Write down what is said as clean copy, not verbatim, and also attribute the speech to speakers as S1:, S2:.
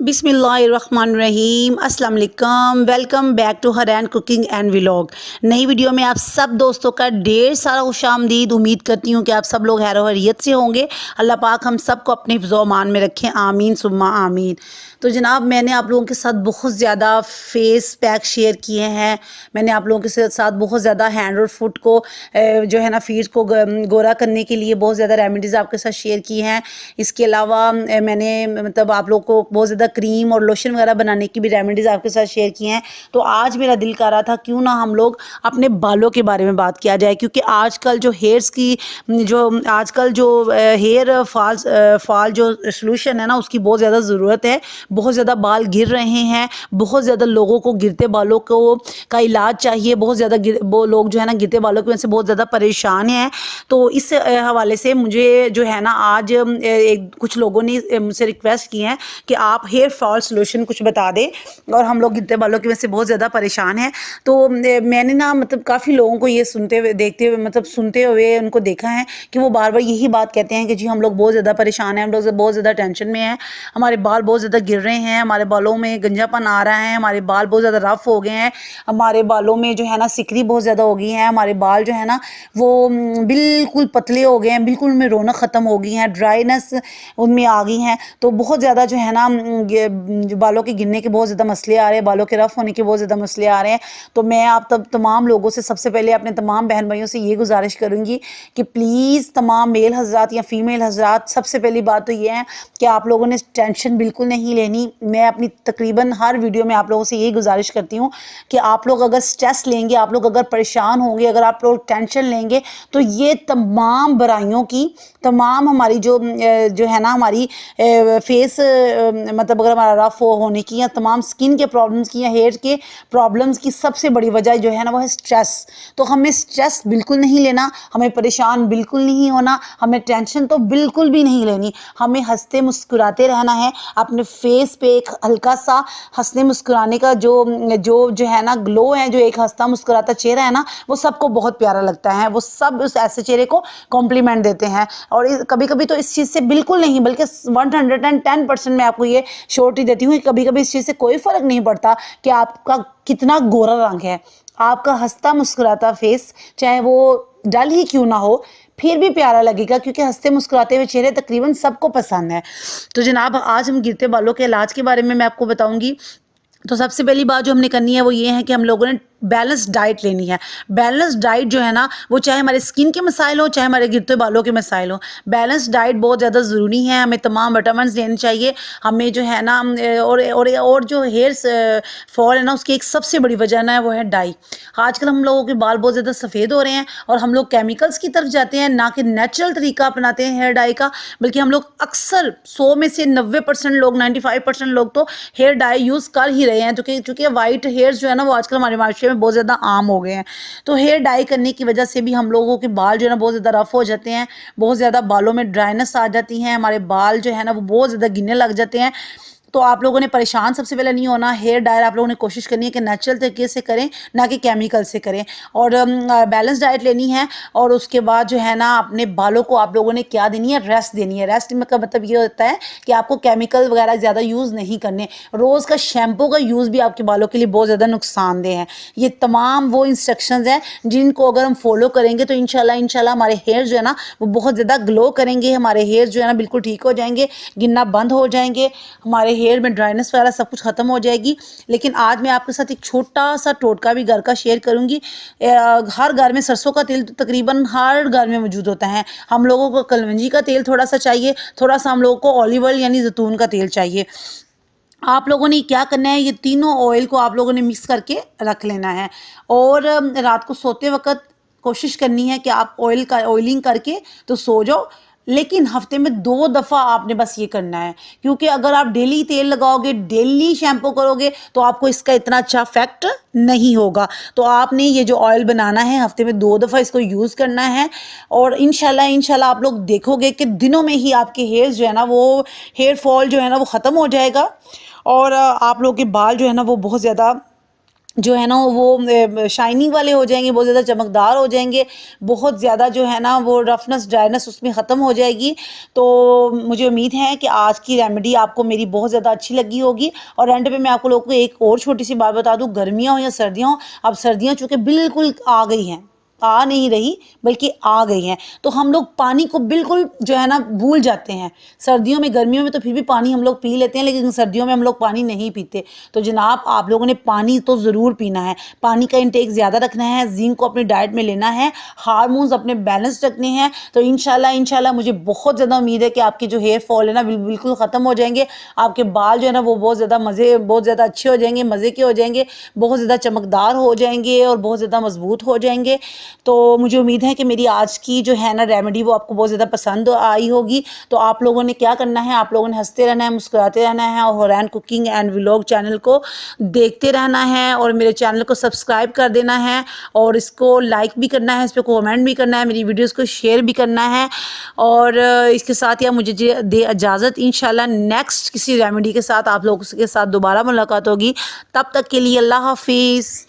S1: बिस्मिल्लाहिर्रहमानिर्रहीम अस्सलाम वालेकुम। Welcome back to Harain cooking and vlog. नई वीडियो में आप सब दोस्तों का ढेर सारा खुशामदीद। उम्मीद करती हूँ कि आप सब लोग खैर खैरियत से होंगे। अल्लाह पाक हम सबको अपने हिफ्ज़ो अमान में रखें, आमीन सुम्मा आमीन। तो जनाब, मैंने आप लोगों के साथ बहुत ज़्यादा फेस पैक शेयर किए हैं। मैंने आप लोगों के साथ बहुत ज़्यादा हैंड और फुट को जो है ना फेस को गोरा करने के लिए बहुत ज़्यादा रेमेडीज़ आपके साथ शेयर की हैं। इसके अलावा मैंने मतलब आप लोग को बहुत ज़्यादा क्रीम और लोशन वगैरह बनाने की भी रेमेडीज़ आपके साथ शेयर की हैं। तो आज मेरा दिल कर रहा था क्यों ना हम लोग अपने बालों के बारे में बात किया जाए, क्योंकि आजकल जो हेयर्स की जो हेयर फॉल जो सोल्यूशन है ना, उसकी बहुत ज़्यादा ज़रूरत है। बहुत ज़्यादा बाल गिर रहे हैं, बहुत ज़्यादा लोगों को गिरते बालों को का इलाज चाहिए। बहुत ज़्यादा वो लोग जो है ना गिरते बालों की वजह से बहुत ज़्यादा परेशान हैं। तो इस हवाले से मुझे जो है ना आज कुछ लोगों ने मुझसे रिक्वेस्ट की है कि आप हेयर फॉल सॉल्यूशन कुछ बता दें, और हम लोग गिरते बालों की वजह से बहुत ज़्यादा परेशान हैं। तो मैंने ना मतलब काफ़ी लोगों को ये सुनते हुए देखते हुए मतलब सुनते हुए उनको देखा है कि वो बार बार यही बात कहते हैं कि जी हम लोग बहुत ज़्यादा परेशान हैं, हम लोग बहुत ज़्यादा टेंशन में हैं, हमारे बाल बहुत ज़्यादा गिर रहे हैं, हमारे बालों में गंजापन आ रहा है, हमारे बाल बहुत ज़्यादा रफ हो गए हैं, हमारे बालों में जो है ना सिकरी बहुत ज़्यादा हो गई है, हमारे बाल जो है ना वो बिल्कुल पतले हो गए हैं, बिल्कुल उनमें रौनक ख़त्म हो गई है, ड्राइनेस उनमें आ गई हैं। तो बहुत ज़्यादा जो है ना बालों के गिरने के बहुत ज़्यादा मसले आ रहे हैं, बालों के रफ होने के बहुत ज़्यादा मसले आ रहे हैं। तो मैं आप तमाम लोगों से सबसे पहले अपने तमाम बहन भाइयों से ये गुजारिश करूँगी कि प्लीज़ तमाम मेल हज़रात या फ़ीमेल हज़रात, सबसे पहली बात तो ये है कि आप लोगों ने टेंशन बिल्कुल नहीं लेनी। मैं अपनी तकरीबन हर वीडियो में आप लोगों से यही गुजारिश करती हूँ कि आप लोग अगर स्ट्रेस लेंगे, आप लोग अगर परेशान होंगे, अगर आप लोग टेंशन लेंगे, तो ये तमाम बुराइयों की, तमाम हमारी जो है ना हमारी फेस मतलब अगर हमारा रफ होने की या तमाम स्किन के प्रॉब्लम्स की या हेयर के प्रॉब्लम्स की सबसे बड़ी वजह जो है ना वो है स्ट्रेस। तो हमें स्ट्रेस बिल्कुल नहीं लेना, हमें परेशान बिल्कुल नहीं होना, हमें टेंशन तो बिल्कुल भी नहीं लेनी। हमें हंसते मुस्कुराते रहना है। अपने फेस पे एक हल्का सा हंसने मुस्कुराने का जो है ना ग्लो है, जो एक हंसता मुस्कुराता चेहरा है ना, वो सबको बहुत प्यारा लगता है। वो सब उस ऐसे चेहरे को कॉम्प्लीमेंट देते हैं। और कभी कभी तो इस चीज़ से बिल्कुल नहीं, बल्कि 110% मैं आपको ये श्योरिटी देती हूँ कि कभी कभी इस चीज़ से कोई फ़र्क नहीं पड़ता कि आपका कितना गोरा रंग है। आपका हंसता मुस्कुराता फेस चाहे वो डल ही क्यों ना हो, फिर भी प्यारा लगेगा, क्योंकि हंसते मुस्कुराते हुए चेहरे तकरीबन सबको पसंद है। तो जनाब, आज हम गिरते बालों के इलाज के बारे में मैं आपको बताऊंगी। तो सबसे पहली बात जो हमने करनी है वो ये है कि हम लोगों ने बैलेंस डाइट लेनी है। बैलेंस डाइट जो है ना वो चाहे हमारे स्किन के मसाइल हो, चाहे हमारे गिरते बालों के मसाइल हो, बैलेंस डाइट बहुत ज़्यादा ज़रूरी है। हमें तमाम विटामिन्स लेने चाहिए। हमें जो है ना और जो हेयर्स फॉल है ना, उसकी एक सबसे बड़ी वजह ना है वो है डाई। आजकल हम लोगों के बाल बहुत ज़्यादा सफ़ेद हो रहे हैं और हम लोग केमिकल्स की तरफ जाते हैं, ना कि नेचुरल तरीका अपनाते हैं हेयर डाई का। बल्कि हम लोग अक्सर 100 में से 90% लोग, 95% लोग तो हेयर डाई यूज़ कर ही रहे हैं, क्योंकि वाइट हेयर्स जो है ना वो आजकल हमारे माशरे में बहुत ज़्यादा आम हो गए हैं। तो हेयर डाई करने की वजह से भी हम लोगों के बाल जो है ना बहुत ज़्यादा रफ हो जाते हैं, बहुत ज़्यादा बालों में ड्राइनेस आ जाती है, हमारे बाल जो है ना वो बहुत ज़्यादा गिरने लग जाते हैं। तो आप लोगों ने परेशान सबसे पहले नहीं होना। हेयर डायर आप लोगों ने कोशिश करनी है कि नेचुरल तरीके से करें, ना कि केमिकल से करें। और बैलेंस डाइट लेनी है। और उसके बाद जो है ना अपने बालों को आप लोगों ने क्या देनी है, रेस्ट देनी है। रेस्ट का मतलब ये होता है कि आपको केमिकल वगैरह ज़्यादा यूज़ नहीं करने। रोज़ का शैम्पू का यूज़ भी आपके बालों के लिए बहुत ज़्यादा नुकसानदेह है। ये तमाम वो इंस्ट्रक्शंस हैं जिनको अगर हम फॉलो करेंगे तो इंशाल्लाह हमारे हेयर जो है ना वो बहुत ज़्यादा ग्लो करेंगे। हमारे हेयर जो है ना बिल्कुल ठीक हो जाएंगे, गिरना बंद हो जाएंगे, हमारे हेयर में ड्राइनेस वगैरह सब कुछ ख़त्म हो जाएगी। लेकिन आज मैं आपके साथ एक छोटा सा टोटका भी घर का शेयर करूंगी। हर घर में सरसों का तेल तकरीबन हर घर में मौजूद होता है। हम लोगों को कलवंजी का तेल थोड़ा सा चाहिए, थोड़ा सा हम लोगों को ऑलिव ऑयल यानी जैतून का तेल चाहिए। आप लोगों ने क्या करना है, ये तीनों ऑयल को आप लोगों ने मिक्स करके रख लेना है। और रात को सोते वक्त कोशिश करनी है कि आप ऑयलिंग करके तो सो जाओ। लेकिन हफ्ते में 2 दफ़ा आपने बस ये करना है, क्योंकि अगर आप डेली तेल लगाओगे, डेली शैम्पू करोगे, तो आपको इसका इतना अच्छा इफेक्ट नहीं होगा। तो आपने ये जो ऑयल बनाना है हफ्ते में 2 दफ़ा इसको यूज़ करना है। और इंशाल्लाह आप लोग देखोगे कि दिनों में ही आपके हेयर्स जो है ना वो हेयर फॉल जो है ना वो ख़त्म हो जाएगा। और आप लोगों के बाल जो है ना वो बहुत ज़्यादा जो है ना वो शाइनिंग वाले हो जाएंगे, बहुत ज़्यादा चमकदार हो जाएंगे, बहुत ज़्यादा जो है ना वो रफनेस ड्राइनेस उसमें ख़त्म हो जाएगी। तो मुझे उम्मीद है कि आज की रेमेडी आपको मेरी बहुत ज़्यादा अच्छी लगी होगी। और एंड पे मैं आपको लोगों को एक और छोटी सी बात बता दूँ, गर्मियाँ हो या सर्दियाँ हो, अब सर्दियाँ चूँकि बिल्कुल आ गई हैं, आ नहीं रही बल्कि आ गई हैं, तो हम लोग पानी को बिल्कुल जो है ना भूल जाते हैं। सर्दियों में, गर्मियों में तो फिर भी पानी हम लोग पी लेते हैं, लेकिन सर्दियों में हम लोग पानी नहीं पीते। तो जनाब आप लोगों ने पानी तो ज़रूर पीना है, पानी का इंटेक ज़्यादा रखना है, जिंक को अपनी डाइट में लेना है, हार्मोन्स अपने बैलेंस रखने हैं। तो इंशाल्लाह मुझे बहुत ज़्यादा उम्मीद है कि आपके जो हेयर फॉल है ना बिल्कुल ख़त्म हो जाएंगे। आपके बाल जो है ना वो बहुत ज़्यादा अच्छे हो जाएंगे, मज़े के हो जाएंगे, बहुत ज़्यादा चमकदार हो जाएंगे और बहुत ज़्यादा मजबूत हो जाएंगे। तो मुझे उम्मीद है कि मेरी आज की जो है ना रेमेडी वो आपको बहुत ज़्यादा पसंद आई होगी। तो आप लोगों ने क्या करना है, आप लोगों ने हंसते रहना है, मुस्कुराते रहना है और Hurain cooking and vlog channel को देखते रहना है और मेरे चैनल को सब्सक्राइब कर देना है और इसको लाइक भी करना है, इस पर कमेंट भी करना है, मेरी वीडियोस को शेयर भी करना है। और इसके साथ ही आप मुझे दे इजाज़त। इंशाल्लाह नेक्स्ट किसी रेमेडी के साथ आप लोगों के साथ दोबारा मुलाकात होगी। तब तक के लिए अल्लाह हाफिज़।